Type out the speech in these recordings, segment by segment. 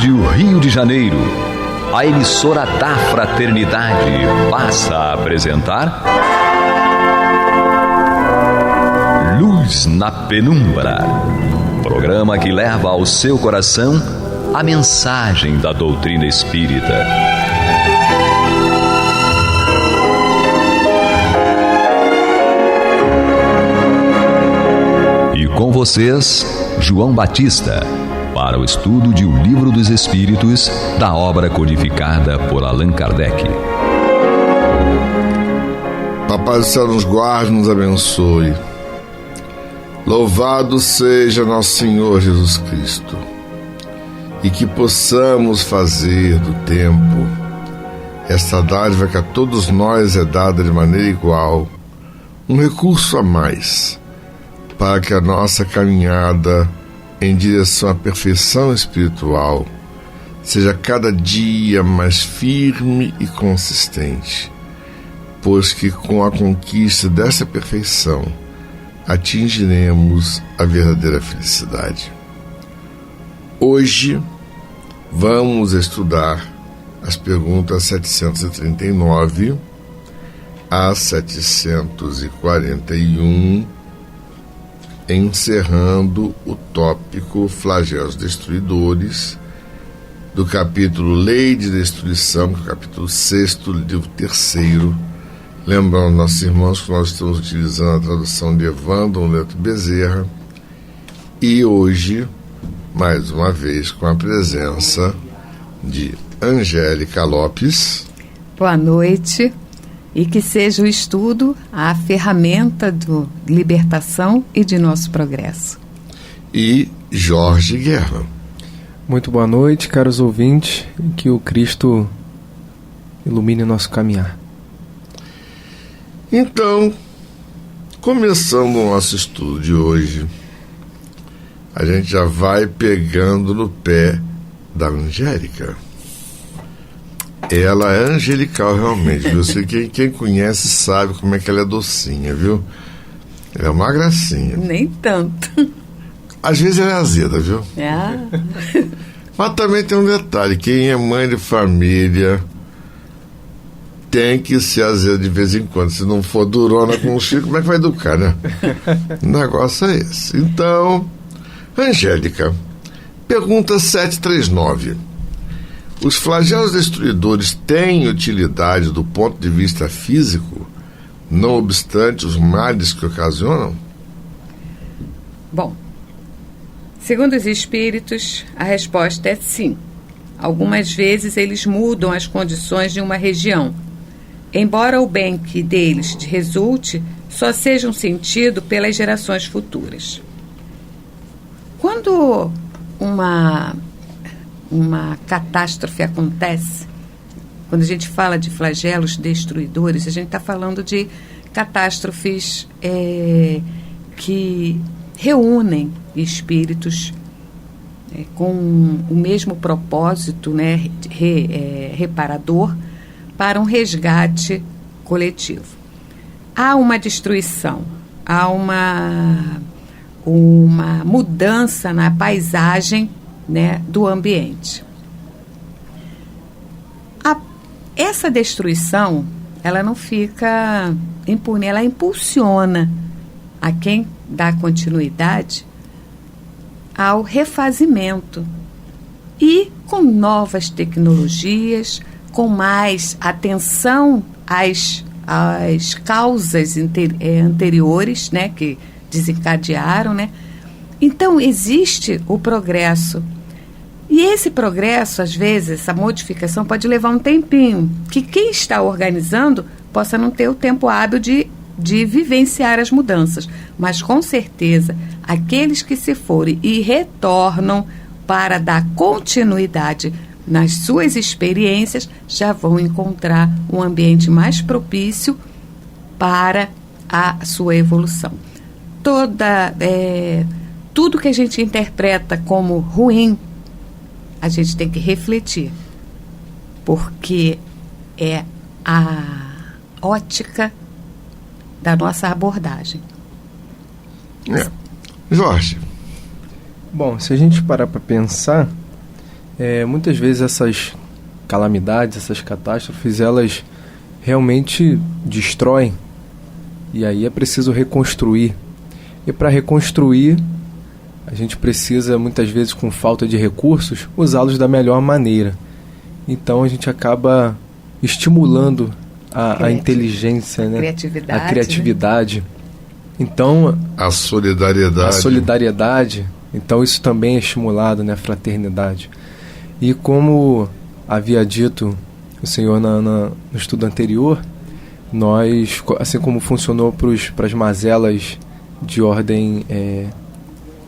Rádio Rio de Janeiro, a emissora da Fraternidade, passa a apresentar Luz na Penumbra, programa que leva ao seu coração a mensagem da doutrina espírita. E com vocês, João Batista, para o estudo de O Livro dos Espíritos, da obra codificada por Allan Kardec. Papai do Céu nos guarde, nos abençoe. Louvado seja nosso Senhor Jesus Cristo. E que possamos fazer do tempo esta dádiva que a todos nós é dada de maneira igual, um recurso a mais, para que a nossa caminhada em direção à perfeição espiritual seja cada dia mais firme e consistente, pois que com a conquista dessa perfeição atingiremos a verdadeira felicidade. Hoje vamos estudar as perguntas 739 a 741, encerrando o tópico Flagelos Destruidores, do capítulo Lei de Destruição, que é o capítulo 6º, livro 3º. Lembrando, nossos irmãos, que nós estamos utilizando a tradução de Evandro Neto Bezerra, e hoje, mais uma vez, com a presença de Angélica Lopes. Boa noite. E que seja o estudo a ferramenta de libertação e de nosso progresso. E Jorge Guerra. Muito boa noite, caros ouvintes, e que o Cristo ilumine nosso caminhar. Então, começando o nosso estudo de hoje, a gente já vai pegando no pé da Angélica. Ela é angelical realmente, viu? Quem conhece sabe como é que ela é docinha, viu? Ela é uma gracinha. Nem tanto. Às vezes ela é azeda, viu? É. Mas também tem um detalhe: quem é mãe de família tem que ser azeda de vez em quando. Se não for durona com o Chico, como é que vai educar, né? O negócio é esse. Então, Angélica, pergunta 739. Os flagelos destruidores têm utilidade do ponto de vista físico, não obstante os males que ocasionam? Bom, segundo os espíritos, a resposta é sim. Algumas vezes eles mudam as condições de uma região, embora o bem que deles resulte só seja um sentido pelas gerações futuras. Quando uma catástrofe acontece, quando a gente fala de flagelos destruidores, a gente está falando de catástrofes que reúnem espíritos com o mesmo propósito, né, reparador, para um resgate coletivo. Há uma destruição, há uma mudança na paisagem, né, do ambiente. Essa destruição, ela não fica impune, ela impulsiona a quem dá continuidade ao refazimento e com novas tecnologias, com mais atenção às causas anteriores, né, que desencadearam, né? Então existe o progresso. E esse progresso, às vezes, essa modificação pode levar um tempinho, que quem está organizando possa não ter o tempo hábil de vivenciar as mudanças. Mas, com certeza, aqueles que se forem e retornam para dar continuidade nas suas experiências, já vão encontrar um ambiente mais propício para a sua evolução. Tudo que a gente interpreta como ruim, a gente tem que refletir, porque é a ótica da nossa abordagem. Jorge. Bom, se a gente parar para pensar, Muitas vezes essas calamidades, essas catástrofes, elas realmente destroem, e aí é preciso reconstruir. E para reconstruir, a gente precisa, muitas vezes, com falta de recursos, usá-los da melhor maneira. Então a gente acaba estimulando a inteligência, né? A criatividade. Né? Então, a solidariedade. Então isso também é estimulado, né? A fraternidade. E como havia dito o senhor no estudo anterior, nós, assim como funcionou para as mazelas de ordem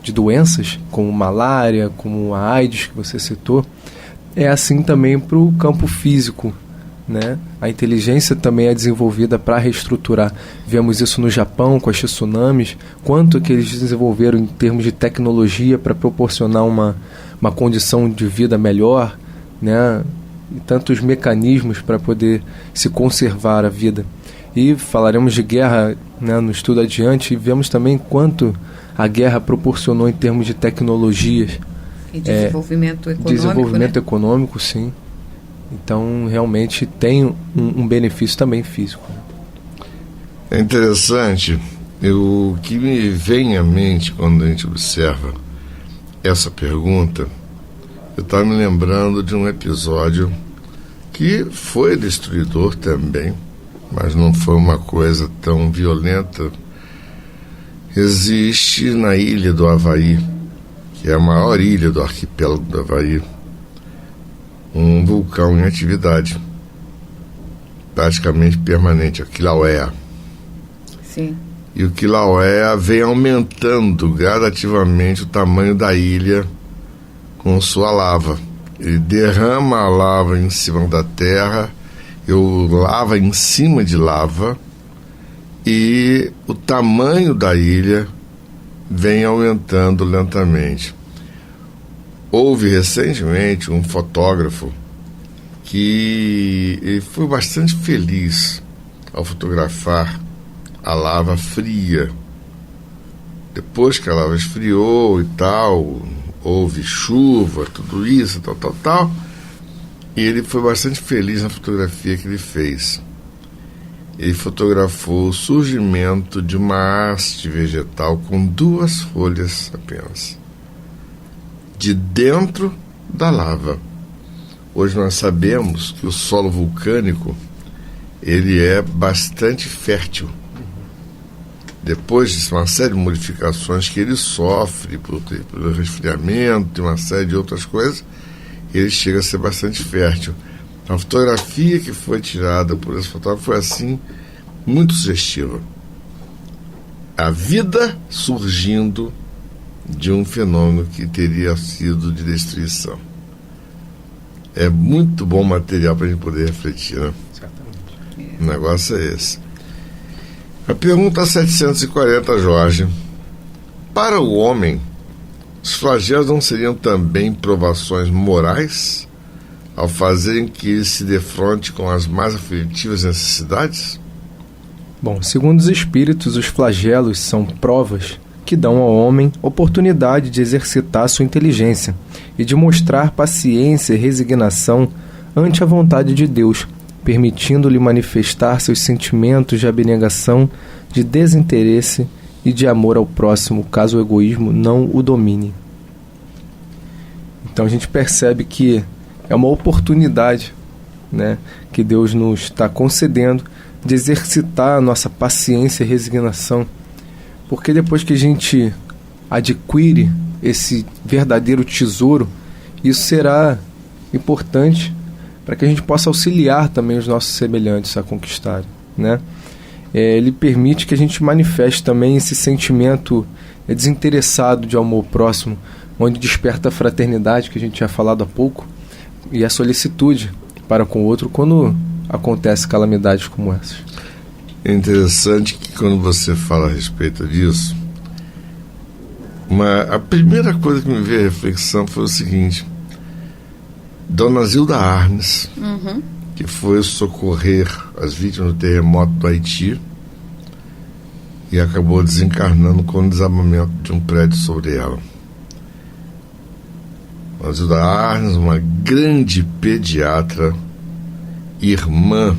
de doenças, como malária, como a AIDS que você citou, é assim também para o campo físico, né? A inteligência também é desenvolvida para reestruturar. Vemos isso no Japão com as tsunamis, quanto que eles desenvolveram em termos de tecnologia para proporcionar uma condição de vida melhor, né? E tantos mecanismos para poder se conservar a vida. E falaremos de guerra, né, no estudo adiante, e vemos também quanto a guerra proporcionou em termos de tecnologias. E desenvolvimento econômico. Desenvolvimento, né? Econômico, sim. Então, realmente tem um benefício também físico. É interessante, o que me vem à mente quando a gente observa essa pergunta, eu estava me lembrando de um episódio que foi destruidor também, mas não foi uma coisa tão violenta. Existe na ilha do Havaí, que é a maior ilha do arquipélago do Havaí, um vulcão em atividade, praticamente permanente, a Kilauea. Sim. E o Kilauea vem aumentando gradativamente o tamanho da ilha com sua lava. Ele derrama a lava em cima da terra, lava em cima de lava, e o tamanho da ilha vem aumentando lentamente. Houve recentemente um fotógrafo que ele foi bastante feliz ao fotografar a lava fria. Depois que a lava esfriou e tal, houve chuva, tudo isso, tal, e ele foi bastante feliz na fotografia que ele fez. Ele fotografou o surgimento de uma haste vegetal com 2 folhas apenas, de dentro da lava. Hoje nós sabemos que o solo vulcânico ele é bastante fértil. Depois de uma série de modificações que ele sofre por resfriamento e uma série de outras coisas, ele chega a ser bastante fértil. A fotografia que foi tirada por esse fotógrafo foi assim, muito sugestiva. A vida surgindo de um fenômeno que teria sido de destruição. É muito bom material para a gente poder refletir, né? Certamente. O negócio é esse. A pergunta 740, Jorge. Para o homem, os flagelos não seriam também provações morais ao fazerem que ele se defronte com as mais aflitivas necessidades? Bom, segundo os espíritos, os flagelos são provas que dão ao homem oportunidade de exercitar sua inteligência e de mostrar paciência e resignação ante a vontade de Deus, permitindo-lhe manifestar seus sentimentos de abnegação, de desinteresse e de amor ao próximo, caso o egoísmo não o domine. Então a gente percebe que é uma oportunidade, né, que Deus nos está concedendo de exercitar a nossa paciência e resignação, porque depois que a gente adquire esse verdadeiro tesouro, isso será importante para que a gente possa auxiliar também os nossos semelhantes a conquistarem, né? Ele permite que a gente manifeste também esse sentimento desinteressado de amor próximo, onde desperta a fraternidade, que a gente tinha falado há pouco, e a solicitude para com o outro quando acontecem calamidades como essas. É interessante que quando você fala a respeito disso, a primeira coisa que me veio à reflexão foi o seguinte: Dona Zilda Arnes, que foi socorrer as vítimas do terremoto do Haiti e acabou desencarnando com o desabamento de um prédio sobre ela. Dona Zilda Arnes, uma grande pediatra, irmã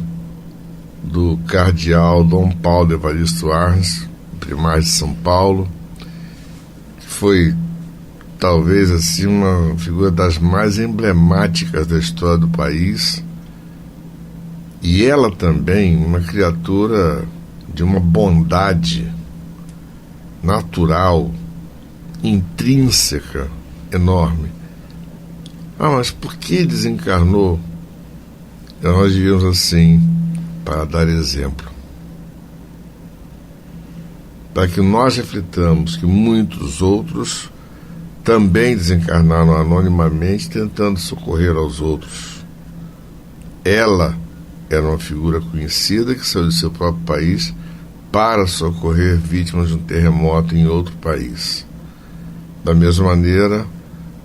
do cardeal Dom Paulo Evaristo Arnes, primaz de São Paulo, que foi talvez assim uma figura das mais emblemáticas da história do país, e ela também uma criatura de uma bondade natural, intrínseca, enorme. Mas por que desencarnou? E nós diríamos assim, para dar exemplo, para que nós reflitamos que muitos outros também desencarnaram anonimamente tentando socorrer aos outros. Ela era uma figura conhecida que saiu do seu próprio país para socorrer vítimas de um terremoto em outro país. Da mesma maneira,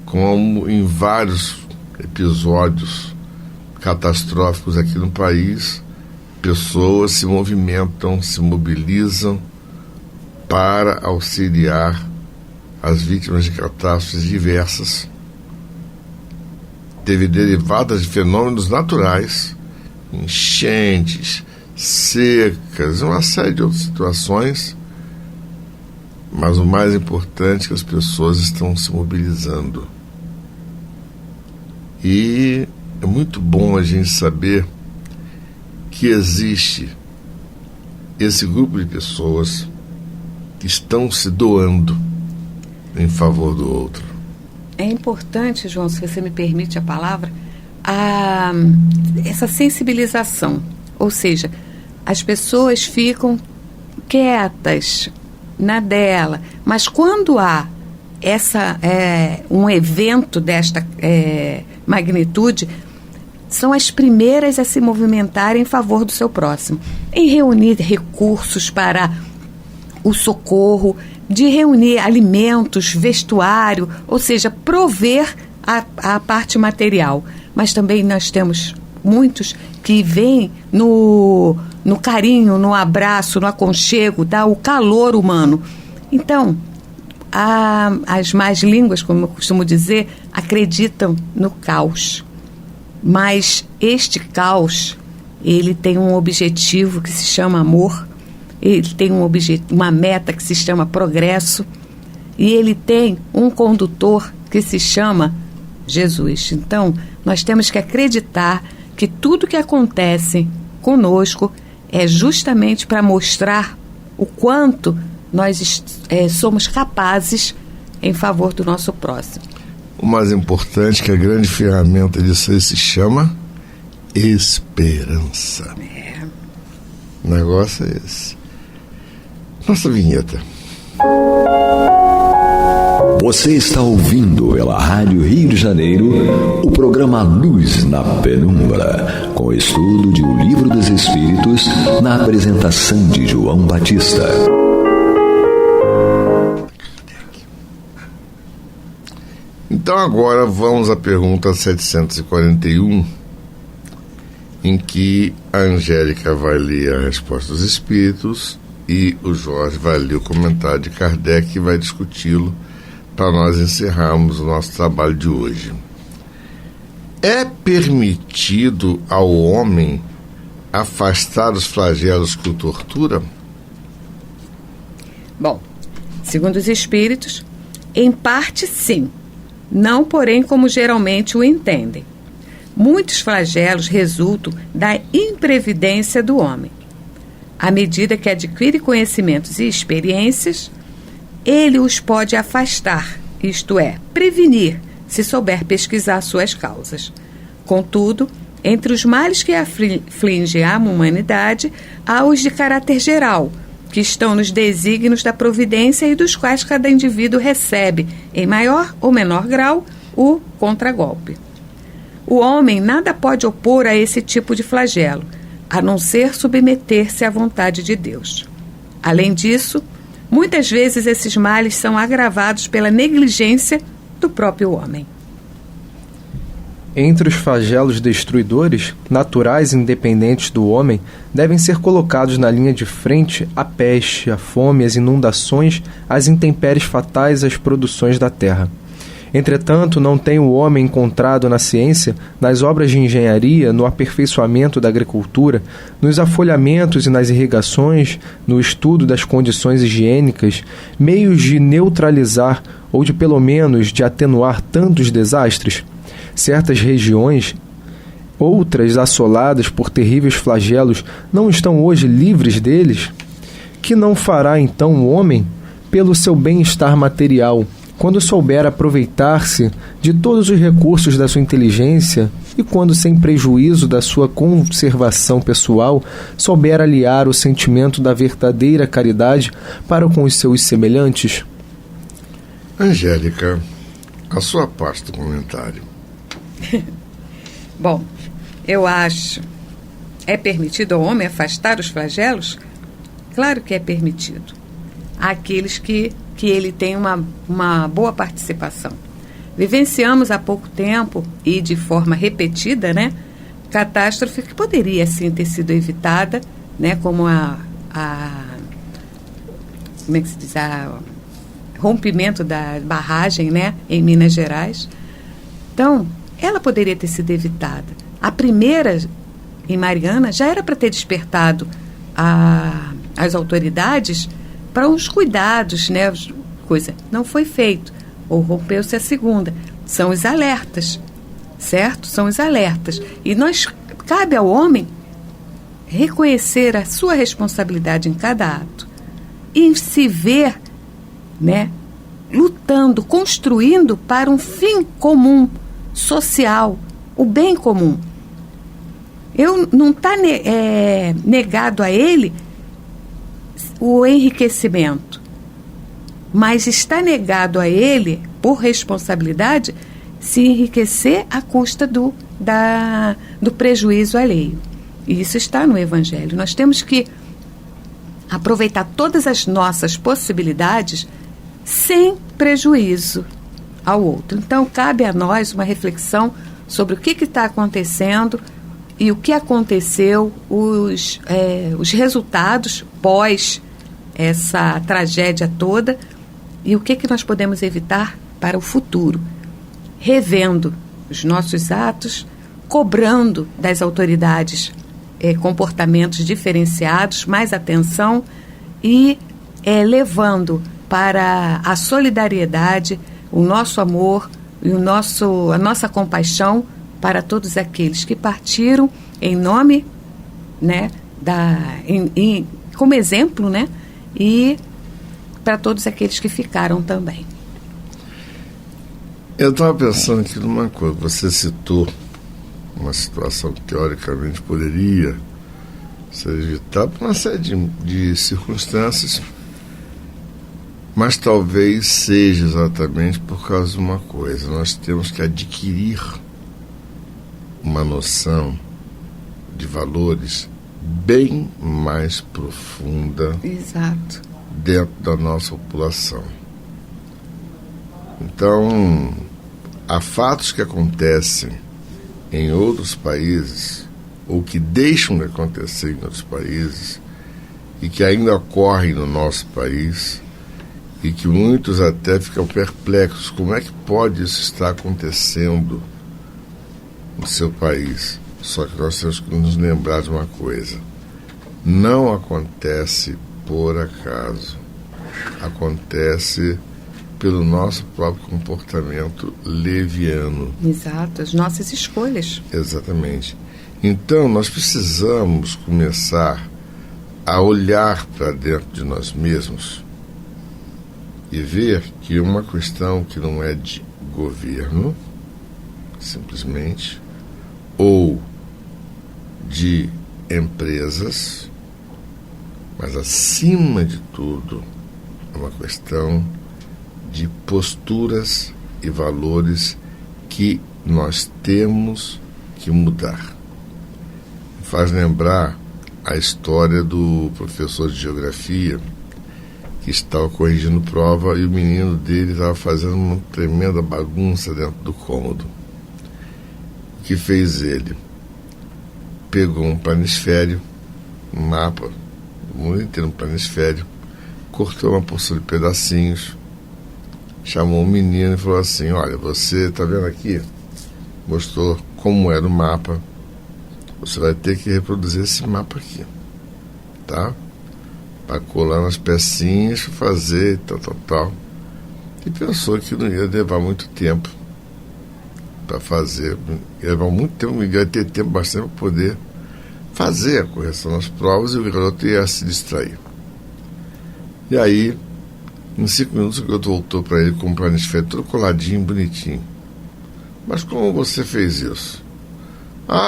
como em vários episódios catastróficos aqui no país, pessoas se movimentam, se mobilizam para auxiliar as vítimas de catástrofes diversas, derivadas de fenômenos naturais, enchentes, secas, uma série de outras situações, mas o mais importante é que as pessoas estão se mobilizando. E é muito bom a gente saber que existe esse grupo de pessoas que estão se doando em favor do outro. É importante, João, se você me permite a palavra, essa sensibilização. Ou seja, as pessoas ficam quietas na dela, mas quando há um evento desta magnitude, são as primeiras a se movimentarem em favor do seu próximo, em reunir recursos para o socorro, de reunir alimentos, vestuário, ou seja, prover a parte material. Mas também nós temos muitos que vêm no carinho, no abraço, no aconchego, dá o calor humano. Então, as más línguas, como eu costumo dizer, acreditam no caos. Mas este caos, ele tem um objetivo que se chama amor, ele tem uma meta que se chama progresso, e ele tem um condutor que se chama Jesus. Então, nós temos que acreditar que tudo que acontece conosco é justamente para mostrar o quanto nós somos capazes em favor do nosso próximo. O mais importante é que a grande ferramenta disso aí se chama esperança. O negócio é esse. Nossa vinheta. Você está ouvindo pela Rádio Rio de Janeiro o programa Luz na Penumbra, com estudo de O Livro dos Espíritos, na apresentação de João Batista. Então agora vamos à pergunta 741, em que a Angélica vai ler a resposta dos Espíritos e o Jorge vai ler o comentário de Kardec e vai discuti-lo para nós encerrarmos o nosso trabalho de hoje. É permitido ao homem afastar os flagelos que o torturam? Bom, segundo os Espíritos, em parte sim, não porém como geralmente o entendem. Muitos flagelos resultam da imprevidência do homem. À medida que adquire conhecimentos e experiências, ele os pode afastar, isto é, prevenir, se souber pesquisar suas causas. Contudo, entre os males que afligem a humanidade, há os de caráter geral, que estão nos desígnios da providência e dos quais cada indivíduo recebe, em maior ou menor grau, o contragolpe. O homem nada pode opor a esse tipo de flagelo, a não ser submeter-se à vontade de Deus. Além disso, muitas vezes esses males são agravados pela negligência do próprio homem. Entre os flagelos destruidores, naturais e independentes do homem, devem ser colocados na linha de frente a peste, a fome, as inundações, as intempéries fatais às produções da terra. Entretanto, não tem o homem encontrado na ciência, nas obras de engenharia, no aperfeiçoamento da agricultura, nos afolhamentos e nas irrigações, no estudo das condições higiênicas, meios de neutralizar ou de pelo menos de atenuar tantos desastres? Certas regiões, outras assoladas por terríveis flagelos, não estão hoje livres deles? Que não fará então o homem pelo seu bem-estar material, quando souber aproveitar-se de todos os recursos da sua inteligência e quando, sem prejuízo da sua conservação pessoal, souber aliar o sentimento da verdadeira caridade para com os seus semelhantes? Angélica, a sua parte do comentário. Bom, eu acho, é permitido ao homem afastar os flagelos? Claro que é permitido. Àqueles que ele tem uma boa participação. Vivenciamos há pouco tempo e de forma repetida, né, catástrofe que poderia sim ter sido evitada, né, como como é que se diz, rompimento da barragem, né, em Minas Gerais. Então, ela poderia ter sido evitada. A primeira, em Mariana, já era para ter despertado as autoridades para uns cuidados, né, coisa. Não foi feito. Ou rompeu-se a segunda. São os alertas, certo? São os alertas. E cabe ao homem reconhecer a sua responsabilidade em cada ato e se ver, né, lutando, construindo para um fim comum, social, o bem comum. Não está negado a ele o enriquecimento, mas está negado a ele, por responsabilidade, se enriquecer à custa do prejuízo alheio. E isso está no Evangelho. Nós temos que aproveitar todas as nossas possibilidades sem prejuízo ao outro. Então, cabe a nós uma reflexão sobre o que está acontecendo e o que aconteceu, os resultados pós essa tragédia toda e o que nós podemos evitar para o futuro, revendo os nossos atos, cobrando das autoridades comportamentos diferenciados, mais atenção e levando para a solidariedade, o nosso amor e a nossa compaixão para todos aqueles que partiram em nome, né, como exemplo, né, e para todos aqueles que ficaram também. Eu estava pensando aqui numa coisa. Você citou uma situação que teoricamente poderia ser evitada por uma série de circunstâncias, mas talvez seja exatamente por causa de uma coisa. Nós temos que adquirir uma noção de valores bem mais profunda. Exato. Dentro da nossa população. Então, há fatos que acontecem em outros países ou que deixam de acontecer em outros países e que ainda ocorrem no nosso país e que muitos até ficam perplexos. Como é que pode isso estar acontecendo no seu país? Só que nós temos que nos lembrar de uma coisa: não acontece por acaso, acontece pelo nosso próprio comportamento leviano. Exato, as nossas escolhas. Exatamente. Então nós precisamos começar a olhar para dentro de nós mesmos e ver que uma questão que não é de governo, simplesmente, ou de empresas, mas acima de tudo é uma questão de posturas e valores que nós temos que mudar. Faz lembrar a história do professor de geografia que estava corrigindo prova e o menino dele estava fazendo uma tremenda bagunça dentro do cômodo. O que fez ele? Pegou um planisfério, um mapa do mundo inteiro, um planisfério, cortou uma porção de pedacinhos, chamou um menino e falou assim: olha, você tá vendo aqui? Mostrou como era o mapa. Você vai ter que reproduzir esse mapa aqui, tá? Para colar nas pecinhas, fazer tal. E pensou que não ia levar muito tempo para fazer. Ia levar muito tempo, ia ter tempo bastante para poder fazer a correção nas provas, e o garoto ia se distrair. E aí, em 5 minutos, o garoto voltou para ele com um planisfério todo coladinho, bonitinho. Mas como você fez isso?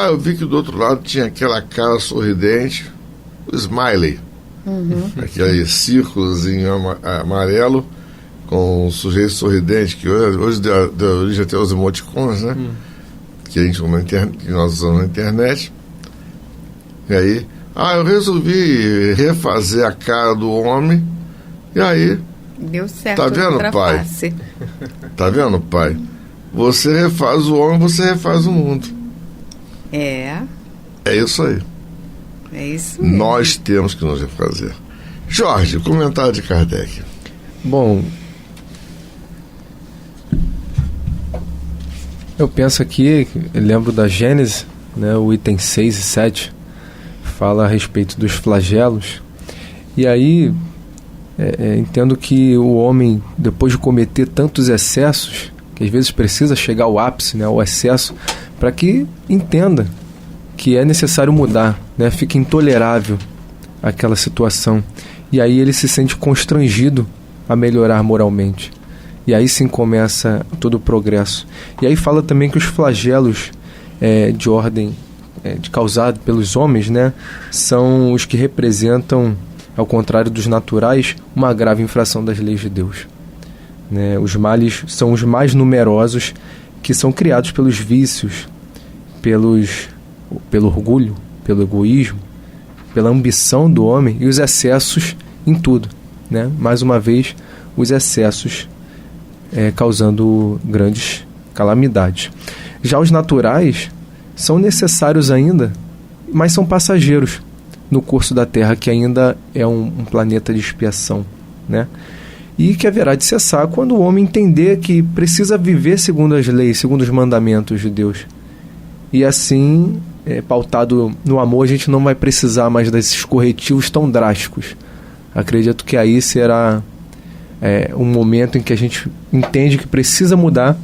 Eu vi que do outro lado tinha aquela cara sorridente, o smiley. Aquele círculozinho amarelo com um sujeito sorridente, que hoje deu origem até aos emoticons, né? Que a gente que nós usamos na internet. E aí, eu resolvi refazer a cara do homem, e aí... Deu certo. Tá vendo, pai? Face. Tá vendo, pai? Você refaz o homem, você refaz o mundo. É isso aí. É isso mesmo. Nós temos que nos refazer. Jorge, comentário de Kardec. Bom, eu penso aqui, lembro da Gênesis, né, o item 6 e 7, fala a respeito dos flagelos. E aí, entendo que o homem, depois de cometer tantos excessos, que às vezes precisa chegar ao ápice, né, ao excesso, para que entenda que é necessário mudar, né, fica intolerável aquela situação. E aí ele se sente constrangido a melhorar moralmente. E aí sim começa todo o progresso. E aí fala também que os flagelos de ordem causados pelos homens, né, são os que representam, ao contrário dos naturais, uma grave infração das leis de Deus. Né, os males são os mais numerosos, que são criados pelos vícios, pelo orgulho, pelo egoísmo, pela ambição do homem e os excessos em tudo, né? Mais uma vez, os excessos causando grandes calamidades. Já os naturais são necessários ainda, mas são passageiros no curso da Terra, que ainda é um planeta de expiação, né? E que haverá de cessar quando o homem entender que precisa viver segundo as leis, segundo os mandamentos de Deus. E assim, pautado no amor, a gente não vai precisar mais desses corretivos tão drásticos. Acredito que aí será um momento em que a gente entende que precisa mudar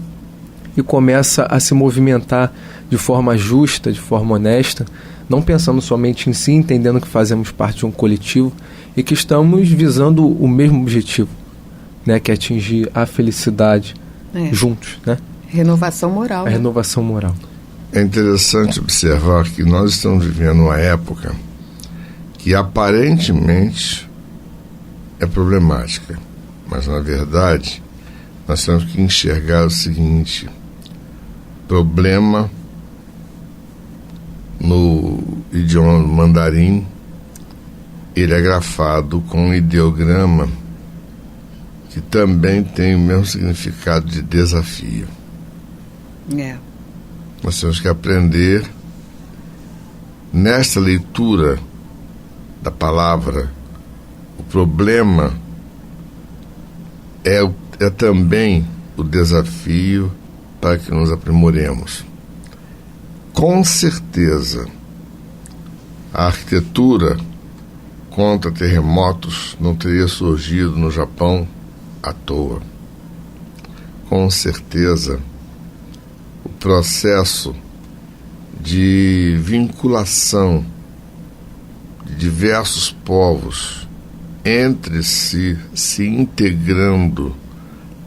e começa a se movimentar de forma justa, de forma honesta, não pensando somente em si, entendendo que fazemos parte de um coletivo e que estamos visando o mesmo objetivo, né, que é atingir a felicidade juntos, né? Renovação moral. A renovação moral. É interessante observar que nós estamos vivendo uma época que aparentemente é problemática, mas na verdade nós temos que enxergar o seguinte: problema no idioma mandarim, ele é grafado com um ideograma que também tem o mesmo significado de desafio. Nós temos que aprender, nesta leitura da palavra, o problema é também o desafio para que nos aprimoremos. Com certeza, a arquitetura contra terremotos não teria surgido no Japão à toa. Com certeza, o processo de vinculação de diversos povos entre si, se integrando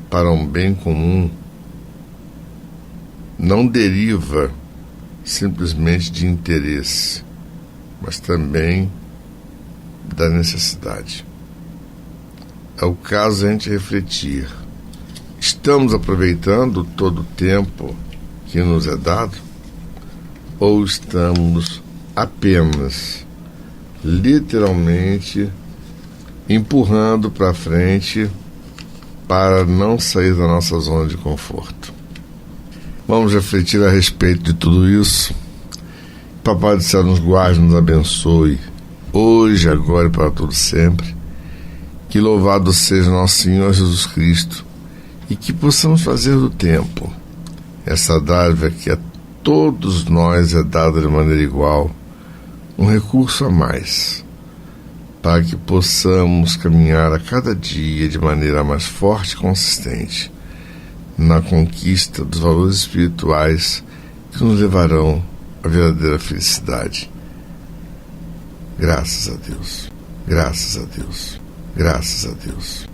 para um bem comum, não deriva simplesmente de interesse, mas também da necessidade. É o caso de a gente refletir: estamos aproveitando todo o tempo que nos é dado, ou estamos apenas literalmente empurrando para frente para não sair da nossa zona de conforto? Vamos refletir a respeito de tudo isso. Papai do Céu nos guarde, nos abençoe, hoje, agora e para todo sempre. Que louvado seja nosso Senhor Jesus Cristo, e que possamos fazer do tempo essa dádiva que a todos nós é dada de maneira igual, um recurso a mais, para que possamos caminhar a cada dia de maneira mais forte e consistente na conquista dos valores espirituais que nos levarão à verdadeira felicidade. Graças a Deus, graças a Deus, graças a Deus.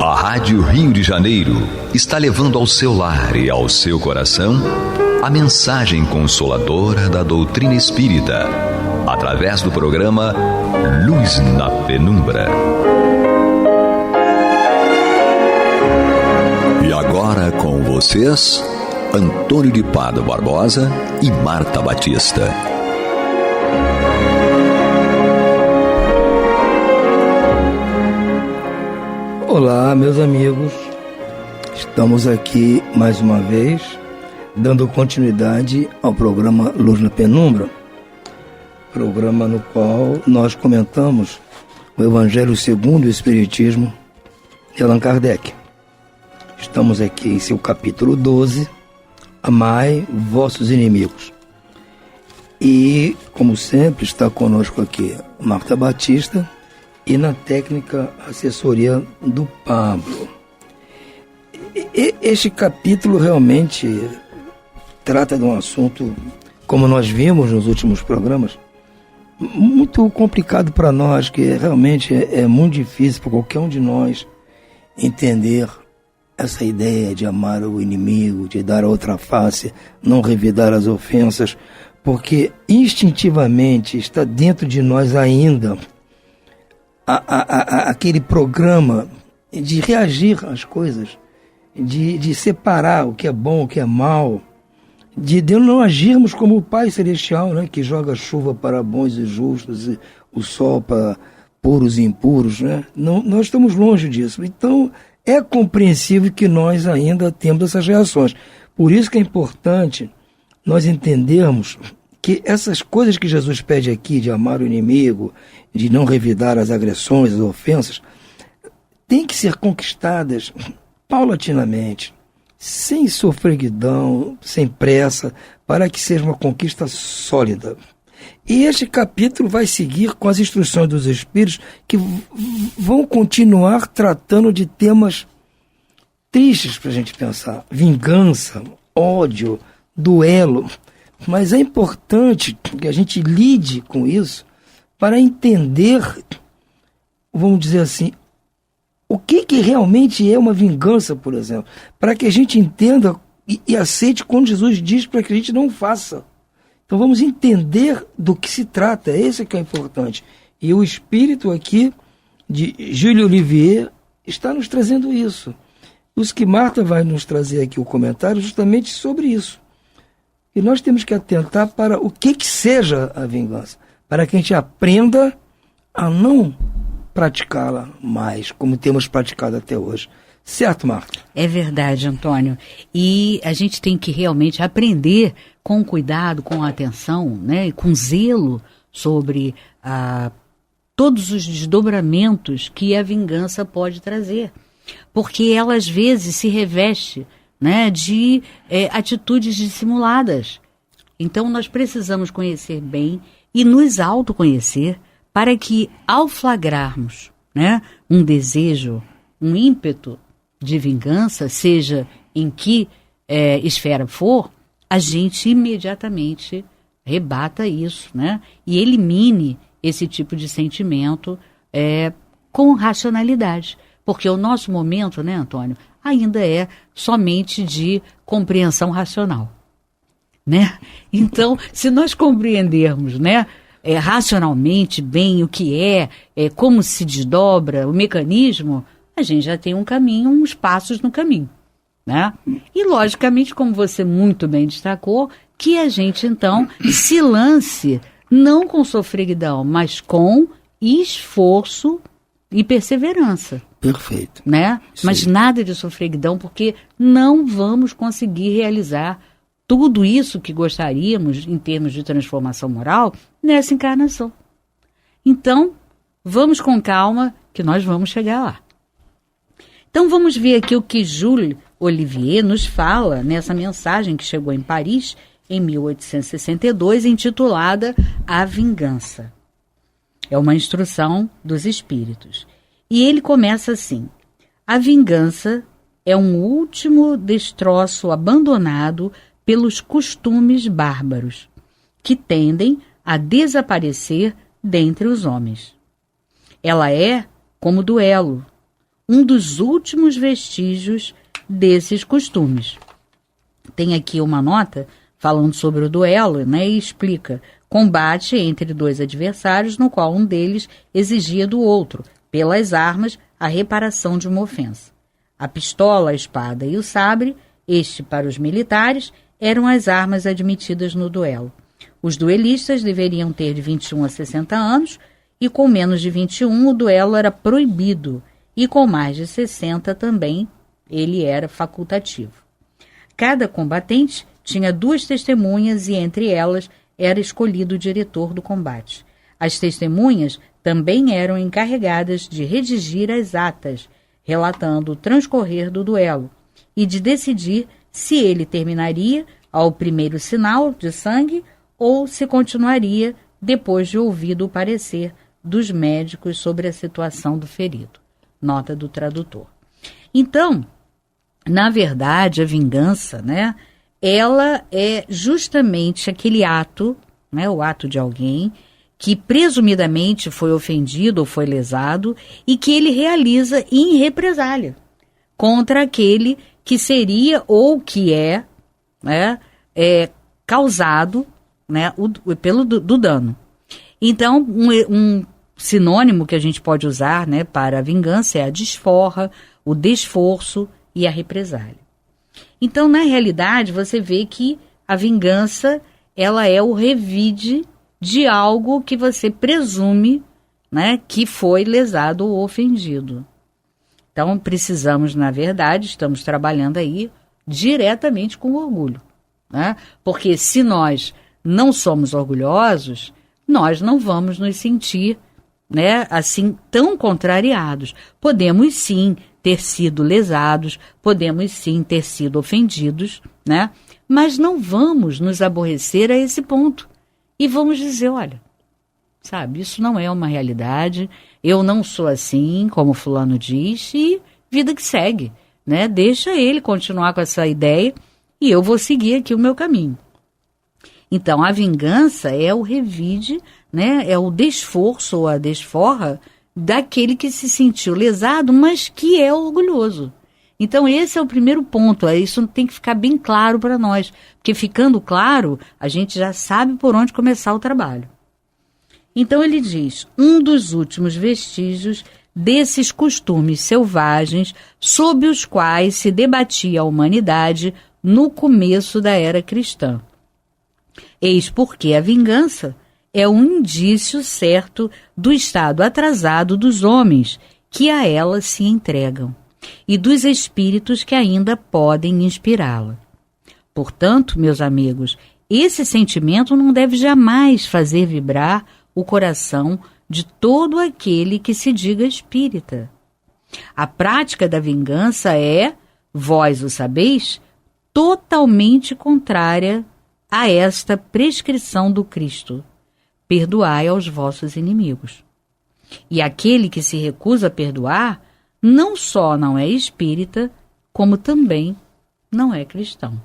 A Rádio Rio de Janeiro está levando ao seu lar e ao seu coração a mensagem consoladora da doutrina espírita, através do programa Luz na Penumbra. E agora com vocês, Antônio de Pádua Barbosa e Marta Batista. Olá, meus amigos. Estamos aqui mais uma vez, dando continuidade ao programa Luz na Penumbra, programa no qual nós comentamos o Evangelho segundo o Espiritismo de Allan Kardec. Estamos aqui em seu capítulo 12, Amai vossos inimigos. E, como sempre, está conosco aqui Marta Batista e na técnica assessoria do Pablo. Este capítulo realmente trata de um assunto, como nós vimos nos últimos programas, muito complicado para nós, que realmente é muito difícil para qualquer um de nós entender essa ideia de amar o inimigo, de dar a outra face, não revidar as ofensas, porque instintivamente está dentro de nós ainda aquele programa de reagir às coisas, de separar o que é bom, o que é mal, de não agirmos como o Pai Celestial, né, que joga chuva para bons e justos, e o sol para puros e impuros, né? Não, nós estamos longe disso. Então, é compreensível que nós ainda temos essas reações. Por isso que é importante nós entendermos que essas coisas que Jesus pede aqui, de amar o inimigo, de não revidar as agressões, as ofensas, têm que ser conquistadas paulatinamente, sem sofreguidão, sem pressa, para que seja uma conquista sólida. E este capítulo vai seguir com as instruções dos Espíritos, que vão continuar tratando de temas tristes para a gente pensar. Vingança, ódio, duelo. Mas é importante que a gente lide com isso para entender, vamos dizer assim, o que realmente é uma vingança, por exemplo. Para que a gente entenda e aceite quando Jesus diz para que a gente não faça. Então vamos entender do que se trata, esse que é importante. E o espírito aqui de Júlio Olivier está nos trazendo isso. Os que Marta vai nos trazer aqui o comentário justamente sobre isso. E nós temos que atentar para o que seja a vingança, para que a gente aprenda a não praticá-la mais, como temos praticado até hoje. Certo, Marta? É verdade, Antônio. E a gente tem que realmente aprender com cuidado, com atenção, né, e com zelo sobre todos os desdobramentos que a vingança pode trazer. Porque ela, às vezes, se reveste, né, de atitudes dissimuladas. Então, nós precisamos conhecer bem e nos autoconhecer para que, ao flagrarmos, né, um desejo, um ímpeto de vingança, seja em que esfera for, a gente imediatamente rebata isso, né, e elimine esse tipo de sentimento com racionalidade. Porque o nosso momento, né, Antônio, ainda é somente de compreensão racional, né? Então, se nós compreendermos, né, racionalmente bem o que como se desdobra o mecanismo, a gente já tem um caminho, uns passos no caminho, né? E, logicamente, como você muito bem destacou, que a gente, então, se lance não com sofreguidão, mas com esforço e perseverança. Perfeito. Né? Mas nada de sofreguidão, porque não vamos conseguir realizar tudo isso que gostaríamos em termos de transformação moral nessa encarnação. Então, vamos com calma que nós vamos chegar lá. Então vamos ver aqui o que Jules Olivier nos fala nessa mensagem que chegou em Paris em 1862, intitulada A Vingança. É uma instrução dos espíritos. E ele começa assim: a vingança é um último destroço abandonado pelos costumes bárbaros, que tendem a desaparecer dentre os homens. Ela é, como duelo, um dos últimos vestígios desses costumes. Tem aqui uma nota falando sobre o duelo, né, e explica: combate entre dois adversários no qual um deles exigia do outro, pelas armas, a reparação de uma ofensa. A pistola, a espada e o sabre, este para os militares, eram as armas admitidas no duelo. Os duelistas deveriam ter de 21 a 60 anos e com menos de 21 o duelo era proibido e com mais de 60 também ele era facultativo. Cada combatente tinha 2 testemunhas e entre elas era escolhido o diretor do combate. As testemunhas também eram encarregadas de redigir as atas, relatando o transcorrer do duelo e de decidir se ele terminaria ao primeiro sinal de sangue ou se continuaria depois de ouvido o parecer dos médicos sobre a situação do ferido. Nota do tradutor. Então, na verdade, a vingança, né, ela é justamente aquele ato, né, o ato de alguém que presumidamente foi ofendido ou foi lesado e que ele realiza em represália contra aquele que seria ou que é, né, causado, né, pelo dano. Então, um sinônimo que a gente pode usar, né, para a vingança é a desforra, o desforço e a represália. Então, na realidade, você vê que a vingança, ela é o revide de algo que você presume, né, que foi lesado ou ofendido. Então, precisamos, na verdade, estamos trabalhando aí diretamente com o orgulho, né? Porque se nós não somos orgulhosos, nós não vamos nos sentir, né, assim, tão contrariados. Podemos sim ter sido lesados, podemos sim ter sido ofendidos, né? Mas não vamos nos aborrecer a esse ponto. E vamos dizer, olha, sabe, isso não é uma realidade, eu não sou assim, como fulano diz, e vida que segue, né? Deixa ele continuar com essa ideia e eu vou seguir aqui o meu caminho. Então, a vingança é o revide, né? É o desforço ou a desforra daquele que se sentiu lesado, mas que é orgulhoso. Então, esse é o primeiro ponto, isso tem que ficar bem claro para nós, porque ficando claro, a gente já sabe por onde começar o trabalho. Então, ele diz, um dos últimos vestígios desses costumes selvagens sob os quais se debatia a humanidade no começo da era cristã. Eis porque a vingança é um indício certo do estado atrasado dos homens que a ela se entregam e dos espíritos que ainda podem inspirá-la. Portanto, meus amigos, esse sentimento não deve jamais fazer vibrar o coração de todo aquele que se diga espírita. A prática da vingança é, vós o sabeis, totalmente contrária a esta prescrição do Cristo. Perdoai aos vossos inimigos. E aquele que se recusa a perdoar, não só não é espírita, como também não é cristão.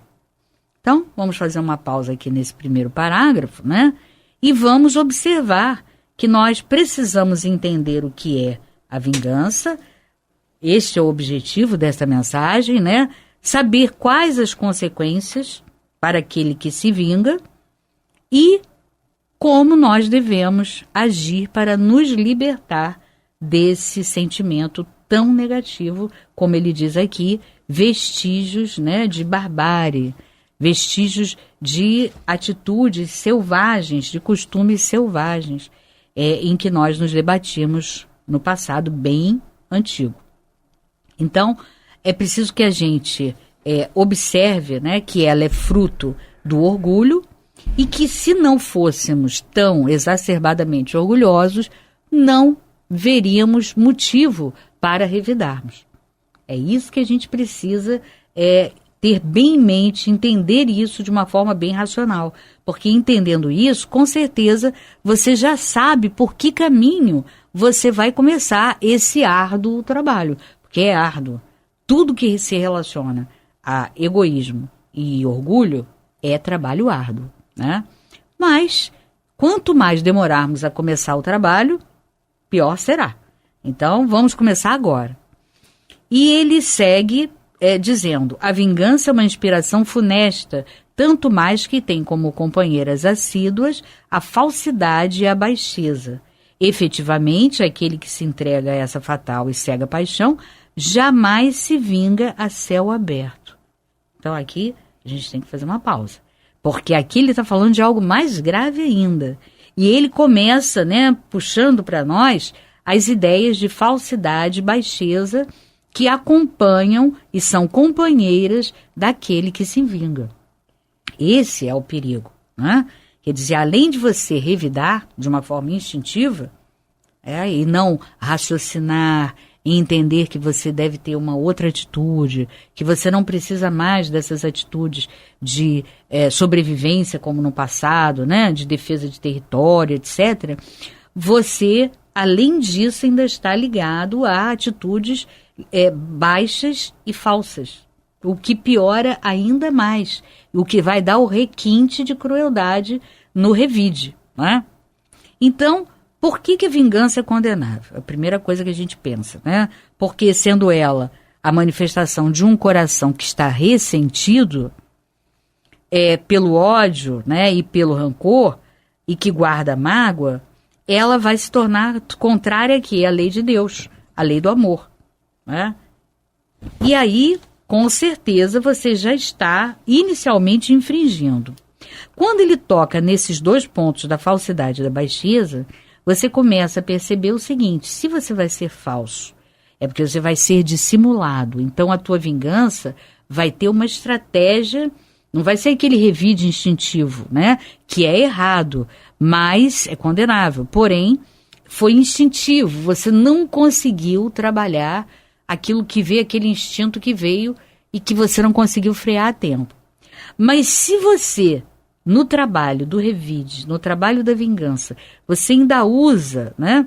Então, vamos fazer uma pausa aqui nesse primeiro parágrafo, né? E vamos observar que nós precisamos entender o que é a vingança. Este é o objetivo desta mensagem, né? Saber quais as consequências para aquele que se vinga e como nós devemos agir para nos libertar desse sentimento tão negativo, como ele diz aqui, vestígios, né, de barbárie, vestígios de atitudes selvagens, de costumes selvagens, em que nós nos debatíamos no passado bem antigo. Então, é preciso que a gente observe, né, que ela é fruto do orgulho, e que se não fôssemos tão exacerbadamente orgulhosos, não veríamos motivo para revidarmos. É isso que a gente precisa ter bem em mente, entender isso de uma forma bem racional. Porque entendendo isso, com certeza, você já sabe por que caminho você vai começar esse árduo trabalho. Porque é árduo. Tudo que se relaciona a egoísmo e orgulho é trabalho árduo, né? Mas, quanto mais demorarmos a começar o trabalho, pior será. Então, vamos começar agora. E ele segue dizendo: a vingança é uma inspiração funesta, tanto mais que tem como companheiras assíduas a falsidade e a baixeza. Efetivamente, aquele que se entrega a essa fatal e cega paixão jamais se vinga a céu aberto. Então aqui a gente tem que fazer uma pausa, porque aqui ele está falando de algo mais grave ainda. E ele começa, puxando para nós as ideias de falsidade e baixeza que acompanham e são companheiras daquele que se vinga. Esse é o perigo, né? Quer dizer, além de você revidar de uma forma instintiva, e não raciocinar e entender que você deve ter uma outra atitude, que você não precisa mais dessas atitudes de sobrevivência como no passado, né? De defesa de território, etc. Você, além disso, ainda está ligado a atitudes baixas e falsas, o que piora ainda mais, o que vai dar o requinte de crueldade no revide, né? Então, por que a vingança é condenável? A primeira coisa que a gente pensa, né? Porque sendo ela a manifestação de um coração que está ressentido pelo ódio, né, e pelo rancor, e que guarda mágoa, ela vai se tornar contrária aqui à lei de Deus, à lei do amor, né? E aí, com certeza, você já está inicialmente infringindo. Quando ele toca nesses dois pontos da falsidade e da baixeza, você começa a perceber o seguinte: se você vai ser falso, é porque você vai ser dissimulado. Então a tua vingança vai ter uma estratégia, não vai ser aquele revide instintivo, né? Que é errado, mas é condenável. Porém, foi instintivo, você não conseguiu trabalhar aquilo que veio, aquele instinto que veio e que você não conseguiu frear a tempo. Mas se você, no trabalho do revide, no trabalho da vingança, você ainda usa, né,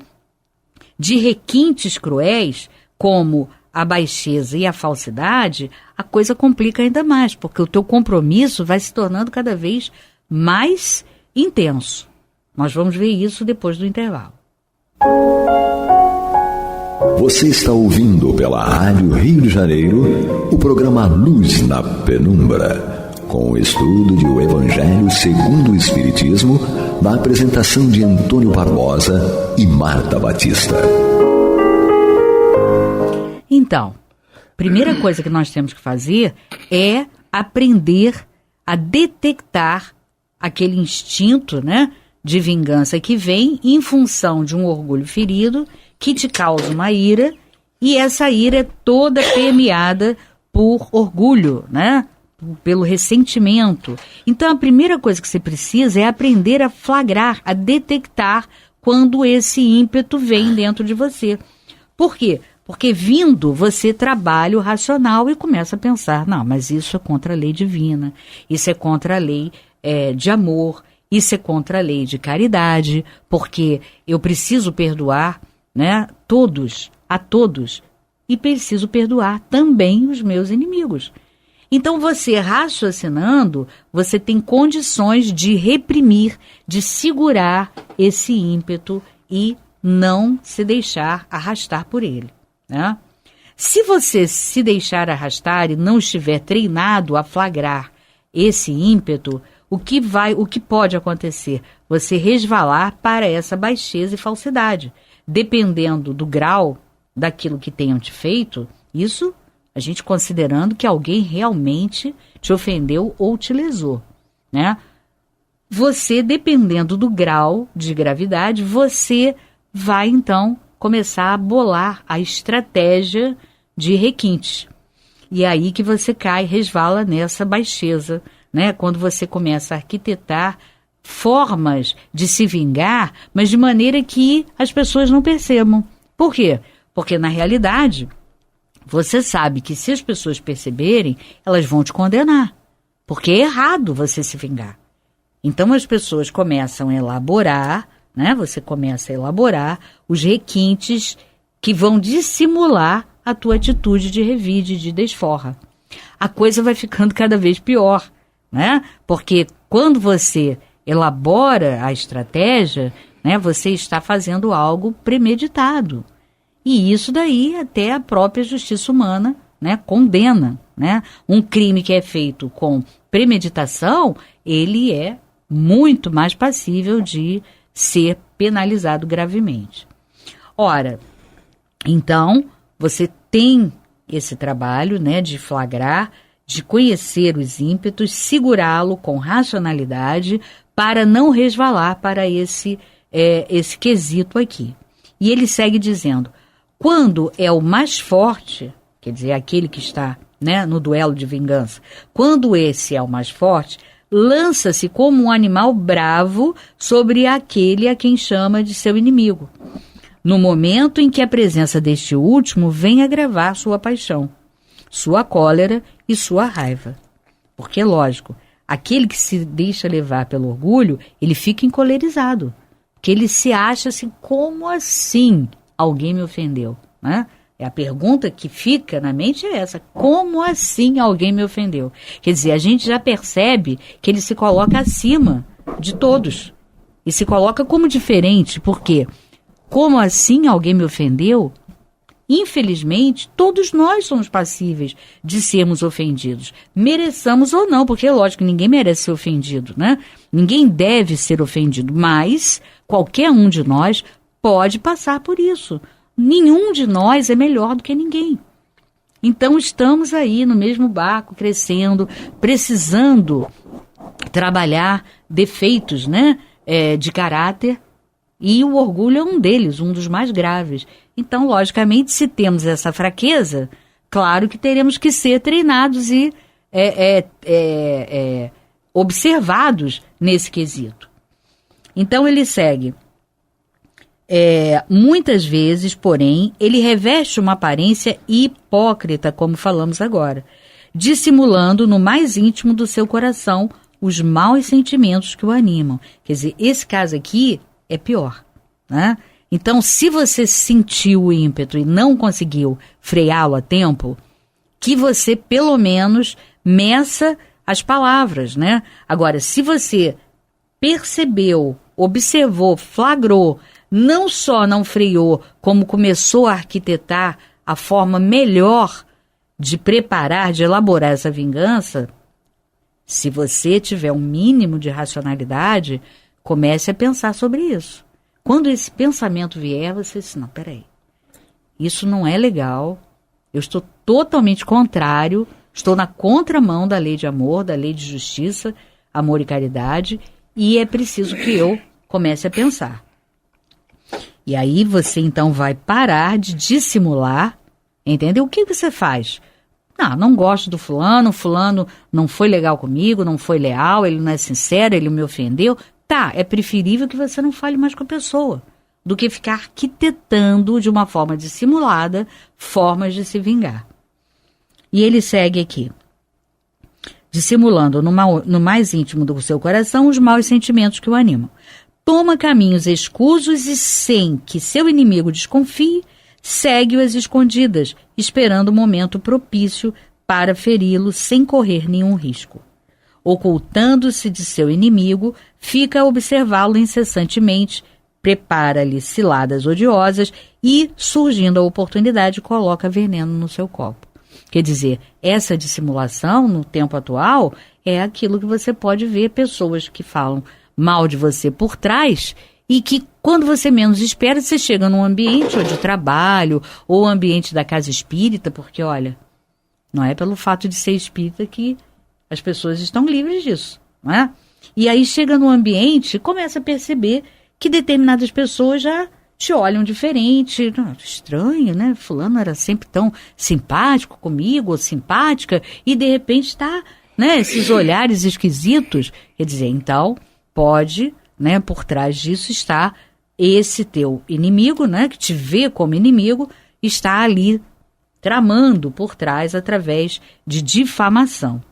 de requintes cruéis, como a baixeza e a falsidade, a coisa complica ainda mais, porque o teu compromisso vai se tornando cada vez mais intenso. Nós vamos ver isso depois do intervalo. Você está ouvindo pela Rádio Rio de Janeiro o programa Luz na Penumbra, com o estudo de O Evangelho segundo o Espiritismo, na apresentação de Antônio Barbosa e Marta Batista. Então, primeira coisa que nós temos que fazer é aprender a detectar aquele instinto, né, de vingança que vem em função de um orgulho ferido que te causa uma ira, e essa ira é toda permeada por orgulho, né? Pelo ressentimento. Então a primeira coisa que você precisa é aprender a flagrar, a detectar quando esse ímpeto vem dentro de você. Por quê? Porque vindo, você trabalha o racional e começa a pensar: não, mas isso é contra a lei divina, isso é contra a lei de amor, isso é contra a lei de caridade, porque eu preciso perdoar, né, a todos, e preciso perdoar também os meus inimigos. Então você, raciocinando, você tem condições de reprimir, de segurar esse ímpeto e não se deixar arrastar por ele, né? Se você se deixar arrastar e não estiver treinado a flagrar esse ímpeto, o que pode acontecer? Você resvalar para essa baixeza e falsidade. Dependendo do grau daquilo que tenham te feito, isso a gente considerando que alguém realmente te ofendeu ou te lesou, né? Você, dependendo do grau de gravidade, você vai então começar a bolar a estratégia de requinte. E é aí que você resvala nessa baixeza, né? Quando você começa a arquitetar formas de se vingar, mas de maneira que as pessoas não percebam. Por quê? Porque, na realidade, você sabe que se as pessoas perceberem, elas vão te condenar. Porque é errado você se vingar. Então, as pessoas começam a elaborar, né? Você começa a elaborar os requintes que vão dissimular a tua atitude de revide, de desforra. A coisa vai ficando cada vez pior, né? Porque quando você elabora a estratégia, né, você está fazendo algo premeditado. E isso daí até a própria justiça humana, né, condena, né? Um crime que é feito com premeditação, ele é muito mais passível de ser penalizado gravemente. Ora, então, você tem esse trabalho, né, de flagrar, de conhecer os ímpetos, segurá-lo com racionalidade para não resvalar para esse quesito aqui. E ele segue dizendo, quando é o mais forte, quer dizer, aquele que está, né, no duelo de vingança, quando esse é o mais forte, lança-se como um animal bravo sobre aquele a quem chama de seu inimigo, no momento em que a presença deste último vem agravar sua paixão, sua cólera e sua raiva. Porque, lógico, aquele que se deixa levar pelo orgulho, ele fica encolerizado, porque ele se acha assim, como assim alguém me ofendeu, né? A pergunta que fica na mente é essa, como assim alguém me ofendeu? Quer dizer, a gente já percebe que ele se coloca acima de todos, e se coloca como diferente, porque como assim alguém me ofendeu? Infelizmente, todos nós somos passíveis de sermos ofendidos. Mereçamos ou não, porque é lógico que ninguém merece ser ofendido, né? Ninguém deve ser ofendido, mas qualquer um de nós pode passar por isso. Nenhum de nós é melhor do que ninguém. Então estamos aí no mesmo barco, crescendo, precisando trabalhar defeitos, né, de caráter, e o orgulho é um deles, um dos mais graves. Então, logicamente, se temos essa fraqueza, claro que teremos que ser treinados e observados nesse quesito. Então ele segue. Muitas vezes, porém, ele reveste uma aparência hipócrita, como falamos agora, dissimulando no mais íntimo do seu coração os maus sentimentos que o animam. Quer dizer, esse caso aqui é pior, né? Então, se você sentiu o ímpeto e não conseguiu freá-lo a tempo, que você, pelo menos, meça as palavras, né? Agora, se você percebeu, observou, flagrou, não só não freou, como começou a arquitetar a forma melhor de preparar, de elaborar essa vingança, se você tiver um mínimo de racionalidade, comece a pensar sobre isso. Quando esse pensamento vier, você diz, não, peraí, isso não é legal, eu estou totalmente contrário, estou na contramão da lei de amor, da lei de justiça, amor e caridade, e é preciso que eu comece a pensar. E aí você então vai parar de dissimular, entendeu? O que você faz? Não gosto do fulano não foi legal comigo, não foi leal, ele não é sincero, ele me ofendeu. Tá, é preferível que você não fale mais com a pessoa, do que ficar arquitetando de uma forma dissimulada formas de se vingar. E ele segue aqui. Dissimulando no mais íntimo do seu coração os maus sentimentos que o animam. Toma caminhos escusos e, sem que seu inimigo desconfie, segue-o às escondidas, esperando o momento propício para feri-lo sem correr nenhum risco. Ocultando-se de seu inimigo, fica a observá-lo incessantemente, prepara-lhe ciladas odiosas e, surgindo a oportunidade, coloca veneno no seu copo. Quer dizer, essa dissimulação, no tempo atual, é aquilo que você pode ver pessoas que falam mal de você por trás e que, quando você menos espera, você chega num ambiente ou de trabalho ou ambiente da casa espírita, porque, olha, não é pelo fato de ser espírita que as pessoas estão livres disso, não é? E aí chega no ambiente e começa a perceber que determinadas pessoas já te olham diferente. Estranho, né? Fulano era sempre tão simpático comigo, ou simpática, e de repente está, né, esses olhares esquisitos. Quer dizer, então, pode, né, por trás disso está esse teu inimigo, né, que te vê como inimigo, está ali tramando por trás através de difamação.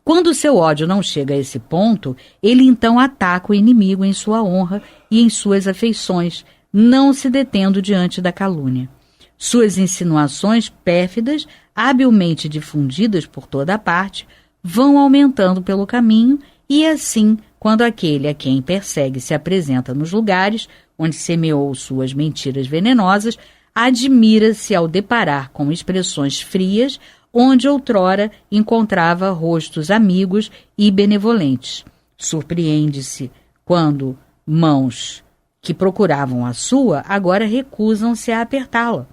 Quando o seu ódio não chega a esse ponto, ele então ataca o inimigo em sua honra e em suas afeições, não se detendo diante da calúnia. Suas insinuações pérfidas, habilmente difundidas por toda a parte, vão aumentando pelo caminho e assim, quando aquele a quem persegue se apresenta nos lugares onde semeou suas mentiras venenosas, admira-se ao deparar com expressões frias onde outrora encontrava rostos amigos e benevolentes. Surpreende-se quando mãos que procuravam a sua agora recusam-se a apertá-la.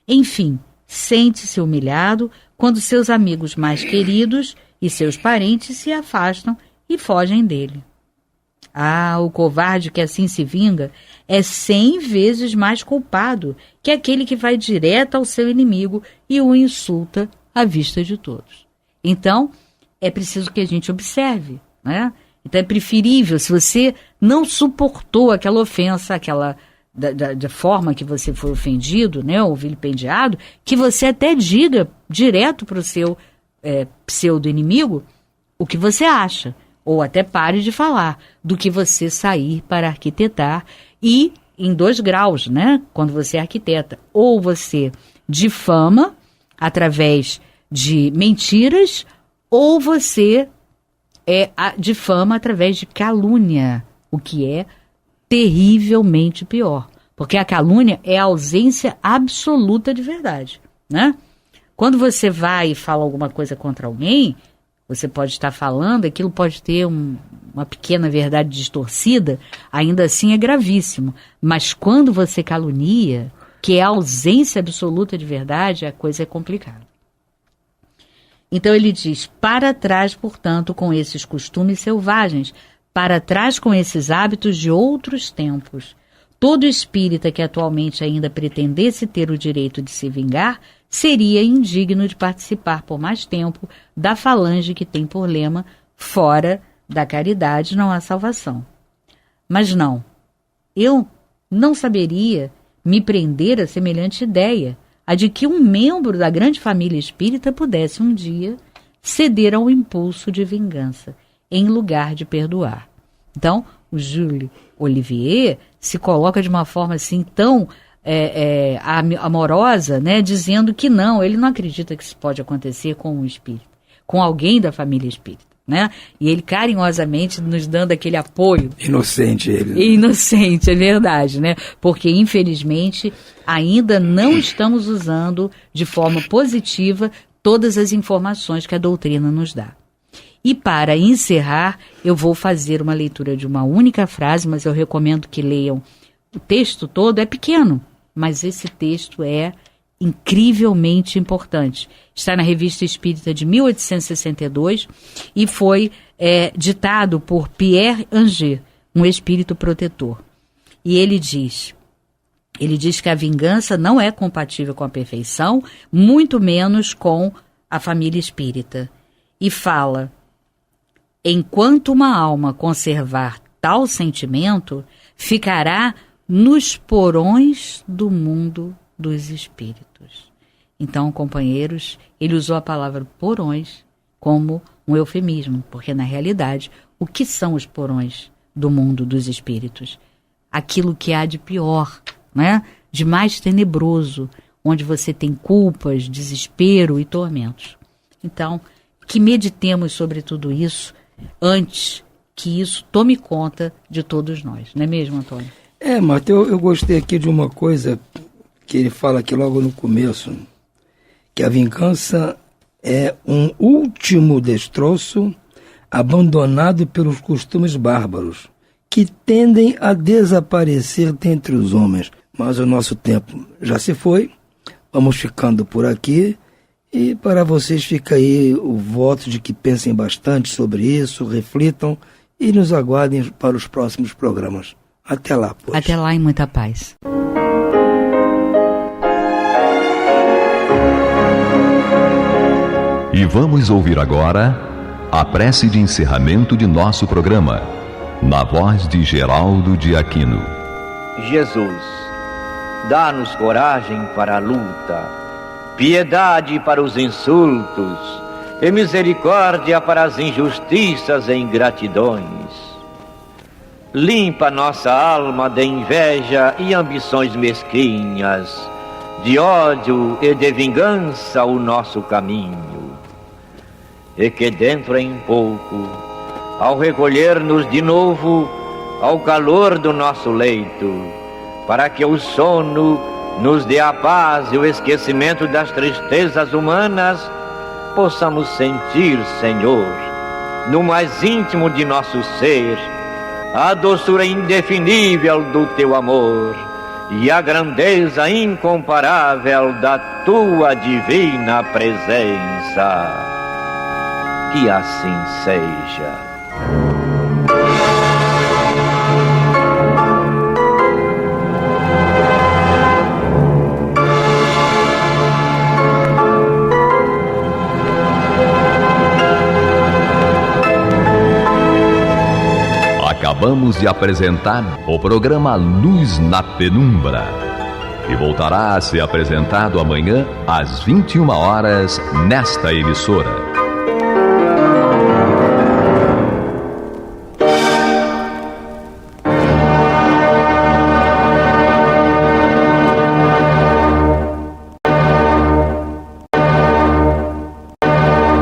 Enfim, sente-se humilhado quando seus amigos mais queridos e seus parentes se afastam e fogem dele. Ah, o covarde que assim se vinga é 100 vezes mais culpado que aquele que vai direto ao seu inimigo e o insulta à vista de todos. Então, é preciso que a gente observe, né? Então é preferível, se você não suportou aquela ofensa, aquela da forma que você foi ofendido, né, ou vilipendiado, que você até diga direto para o seu pseudo-inimigo o que você acha, ou até pare de falar, do que você sair para arquitetar, e em 2 graus, né, quando você arquiteta, ou você difama através de mentiras, ou você difama através de calúnia, o que é terrivelmente pior, porque a calúnia é a ausência absoluta de verdade, né? Quando você vai e fala alguma coisa contra alguém, você pode estar falando, aquilo pode ter uma pequena verdade distorcida, ainda assim é gravíssimo. Mas quando você calunia, que é a ausência absoluta de verdade, a coisa é complicada. Então ele diz, para trás, portanto, com esses costumes selvagens, para trás com esses hábitos de outros tempos. Todo espírita que atualmente ainda pretendesse ter o direito de se vingar, seria indigno de participar por mais tempo da falange que tem por lema, fora da caridade não há salvação. Mas não, eu não saberia me prender a semelhante ideia, a de que um membro da grande família espírita pudesse um dia ceder ao impulso de vingança, em lugar de perdoar. Então, o Júlio Olivier se coloca de uma forma assim tão amorosa, né, dizendo que não, ele não acredita que isso pode acontecer com um espírito, com alguém da família espírita, né? E ele carinhosamente nos dando aquele apoio. Inocente ele. Né? Inocente, é verdade, né? Porque infelizmente ainda não estamos usando de forma positiva todas as informações que a doutrina nos dá. E para encerrar, eu vou fazer uma leitura de uma única frase, mas eu recomendo que leiam o texto todo, é pequeno, mas esse texto é incrivelmente importante. Está na Revista Espírita de 1862 e foi ditado por Pierre Anger, um espírito protetor. E ele diz que a vingança não é compatível com a perfeição, muito menos com a família espírita. E fala, enquanto uma alma conservar tal sentimento, ficará nos porões do mundo dos espíritos. Então, companheiros, ele usou a palavra porões como um eufemismo, porque na realidade, o que são os porões do mundo dos espíritos? Aquilo que há de pior, né? De mais tenebroso, onde você tem culpas, desespero e tormentos. Então, que meditemos sobre tudo isso antes que isso tome conta de todos nós, não é mesmo, Antônio? Marta, eu gostei aqui de uma coisa que ele fala aqui logo no começo, que a vingança é um último destroço abandonado pelos costumes bárbaros, que tendem a desaparecer dentre os homens. Mas o nosso tempo já se foi, vamos ficando por aqui, e para vocês fica aí o voto de que pensem bastante sobre isso, reflitam e nos aguardem para os próximos programas. Até lá, pois. Até lá, em muita paz. E vamos ouvir agora a prece de encerramento de nosso programa, na voz de Geraldo de Aquino. Jesus, dá-nos coragem para a luta, piedade para os insultos e misericórdia para as injustiças e ingratidões. Limpa nossa alma de inveja e ambições mesquinhas, de ódio e de vingança o nosso caminho. E que dentro em pouco, ao recolher-nos de novo ao calor do nosso leito, para que o sono nos dê a paz e o esquecimento das tristezas humanas, possamos sentir, Senhor, no mais íntimo de nosso ser, a doçura indefinível do Teu amor e a grandeza incomparável da Tua divina presença. Que assim seja. Acabamos de apresentar o programa Luz na Penumbra, que voltará a ser apresentado amanhã às 21 horas nesta emissora.